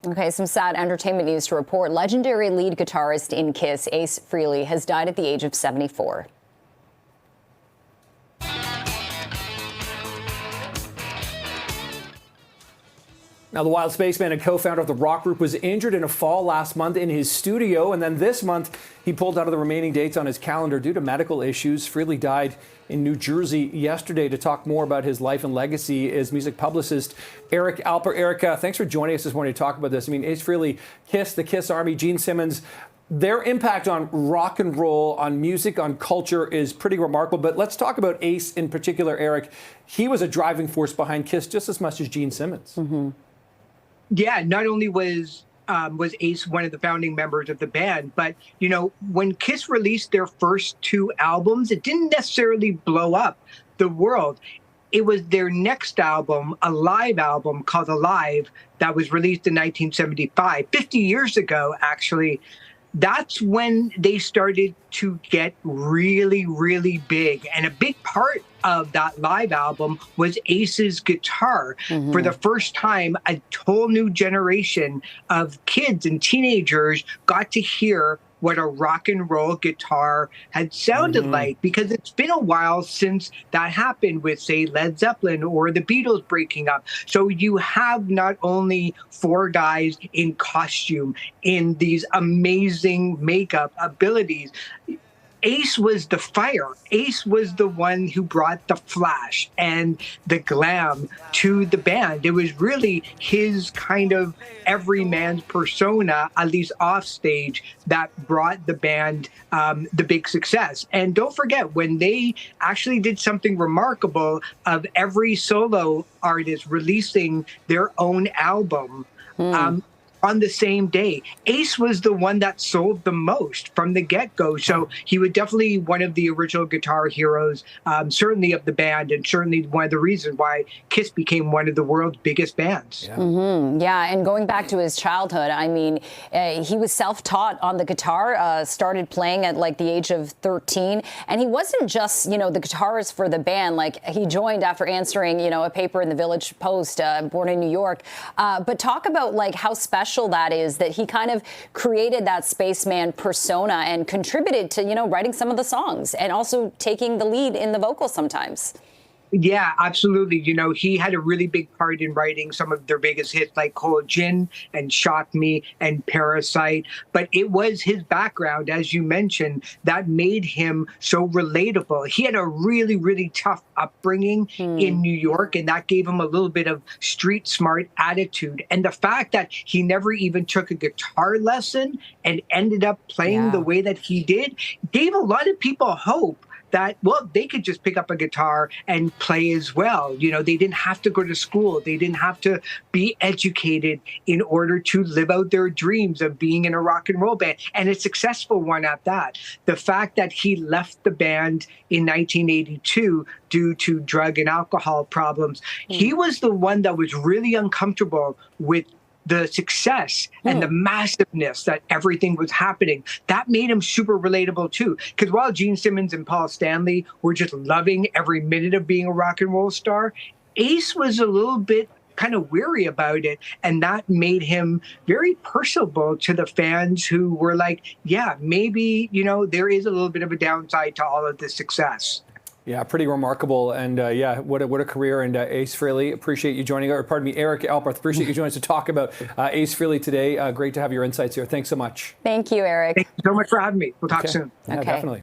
Okay, some sad entertainment news to report. Legendary lead guitarist in Kiss, Ace Frehley, has died at the age of 74. Now, the Wild Spaceman and co-founder of the rock group was injured in a fall last month in his studio, and then this month he pulled out of the remaining dates on his calendar due to medical issues. Frehley died in New Jersey yesterday. To talk more about his life and legacy is music publicist Eric Alper. Eric, thanks for joining us this morning to talk about this. I mean, Ace Frehley, Kiss, the Kiss Army, Gene Simmons, their impact on rock and roll, on music, on culture is pretty remarkable. But let's talk about Ace in particular, Eric. He was a driving force behind Kiss just as much as Gene Simmons. Mm-hmm. Yeah, not only was Ace one of the founding members of the band, but, you know, when Kiss released their first two albums, it didn't necessarily blow up the world. It was their next album, a live album called Alive, that was released in 1975, 50 years ago, actually. That's when they started to get really, really big. And a big part of that live album was Ace's guitar. Mm-hmm. For the first time, a whole new generation of kids and teenagers got to hear what a rock and roll guitar had sounded like, because it's been a while since that happened with, say, Led Zeppelin or the Beatles breaking up. So you have not only four guys in costume, in these amazing makeup abilities. Ace was the fire. Ace was the one who brought the flash and the glam to the band. It was really his kind of everyman's persona, at least off stage, that brought the band the big success. And don't forget, when they actually did something remarkable of every solo artist releasing their own album, on the same day, Ace was the one that sold the most from the get-go. So he was definitely one of the original guitar heroes, certainly of the band, and certainly one of the reasons why Kiss became one of the world's biggest bands. Yeah, yeah, and going back to his childhood, I mean, he was self-taught on the guitar, started playing at like the age of 13, and he wasn't just, you know, the guitarist for the band. Like, he joined after answering, you know, a paper in the Village Post, born in New York. But talk about like how special that is, that he kind of created that spaceman persona and contributed to, you know, writing some of the songs and also taking the lead in the vocals sometimes. Yeah, absolutely. You know, he had a really big part in writing some of their biggest hits like Cold Gin and Shock Me and Parasite. But it was his background, as you mentioned, that made him so relatable. He had a really, really tough upbringing in New York, and that gave him a little bit of street smart attitude. And the fact that he never even took a guitar lesson and ended up playing the way that he did gave a lot of people hope that, well, they could just pick up a guitar and play as well. You know, they didn't have to go to school. They didn't have to be educated in order to live out their dreams of being in a rock and roll band, and a successful one at that. The fact that he left the band in 1982 due to drug and alcohol problems, he was the one that was really uncomfortable with the success and the massiveness that everything was happening. That made him super relatable too. Because while Gene Simmons and Paul Stanley were just loving every minute of being a rock and roll star, Ace was a little bit kind of weary about it. And that made him very personable to the fans who were like, yeah, maybe, you know, there is a little bit of a downside to all of this success. Yeah, pretty remarkable, and yeah, what a career. And Ace Frehley, appreciate you joining us. Pardon me, Eric Alper, appreciate you joining us to talk about Ace Frehley today. Great to have your insights here. Thanks so much. Thank you, Eric. Thank you so much for having me. We'll talk soon. Yeah, definitely.